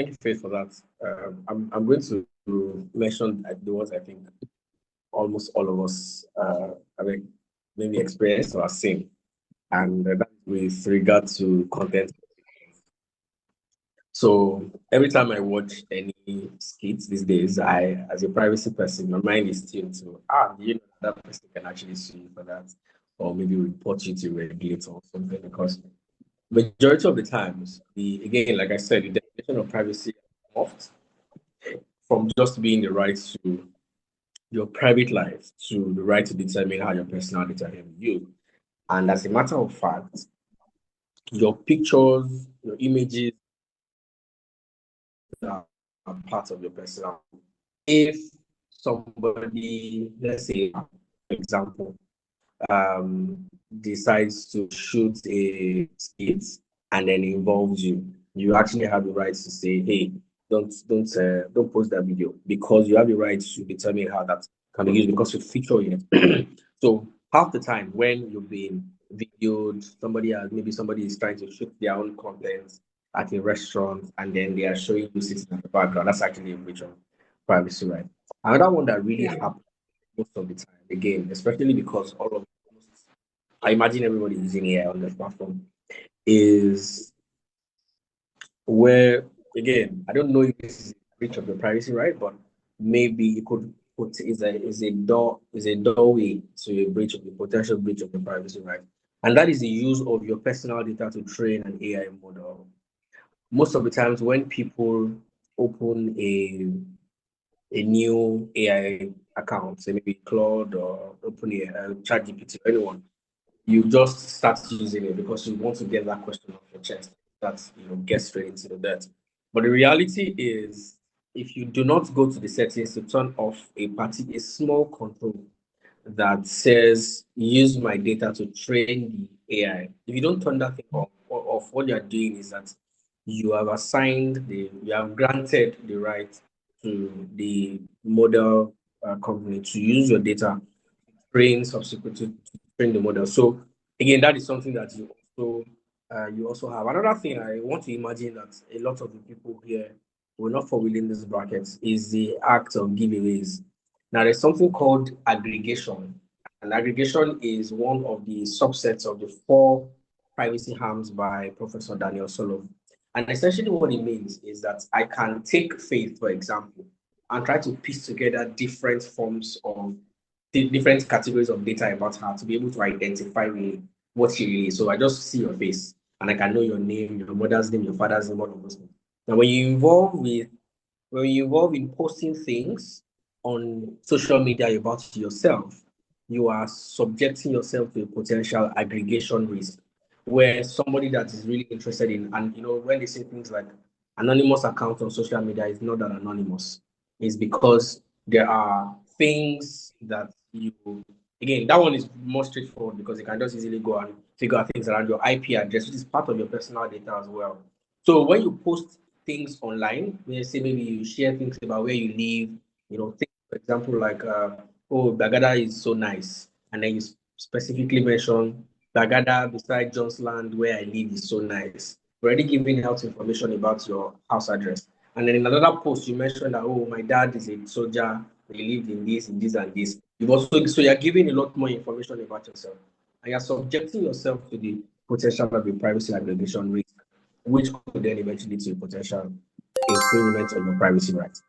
Thank you, Faith, for that. I'm going to mention the ones I think almost all of us I mean, maybe experienced or have seen, and that with regard to content. So every time I watch any skits these days, as a privacy person, my mind is tuned to, you know, that person can actually sue you for that, or maybe report you to a regulator or something, because majority of the times, again, like I said, the definition of privacy morphed from just being the right to your private life to the right to determine how your personal data can be used. And as a matter of fact, your pictures, your images are part of your personal. If somebody, let's say, for example, decides to shoot a skit and then involves you, you actually have the right to say, hey, don't post that video, because you have the right to determine how that can be used because you feature in it. So half the time when you've been videoed, somebody is trying to shoot their own content at a restaurant and then they are showing you sitting in the background. That's actually a breach of privacy, right? Another one that really happens most of the time, again, especially because I imagine everybody using AI on the platform, is where, again, I don't know if this is a breach of the privacy right, but maybe it could put is a doorway to a breach of the potential breach of the privacy right, and that is the use of your personal data to train an AI model. Most of the times when people open a new AI account, say maybe Claude or open a ChatGPT, anyone, you just start using it because you want to get that question off your chest. That's, get straight into that. But the reality is, if you do not go to the settings to turn off a small control that says use my data to train the AI, if you don't turn that thing off, what you're doing is that you have granted the right to the model company to use your data subsequent to train the model. So again, that is something that you also have. Another thing I want to imagine that a lot of the people here will not fall within this bracket is the act of giveaways. Now, there's something called aggregation, and aggregation is one of the subsets of the four privacy harms by Professor Daniel Solov. And essentially, what it means is that I can take Faith, for example, and try to piece together different forms of the different categories of data about her to be able to identify really what she really is. So I just see your face and I can know your name, your mother's name, your father's name, all of those things. Now, when you involve in posting things on social media about yourself, you are subjecting yourself to a potential aggregation risk, where somebody that is really interested in, and when they say things like anonymous account on social media is not that anonymous, is because there are things that again, that one is more straightforward because you can just easily go and figure out things around your IP address, which is part of your personal data as well. So when you post things online, say maybe you share things about where you live, things, for example, like, oh, Bagada is so nice. And then you specifically mention Bagada beside John's Land, where I live, is so nice. You're already giving out information about your house address. And then in another post, you mentioned that, oh, my dad is a soldier, he lived in this, and this. So you're giving a lot more information about yourself. And you're subjecting yourself to the potential of a privacy aggregation risk, which could then eventually lead to a potential infringement of your privacy rights.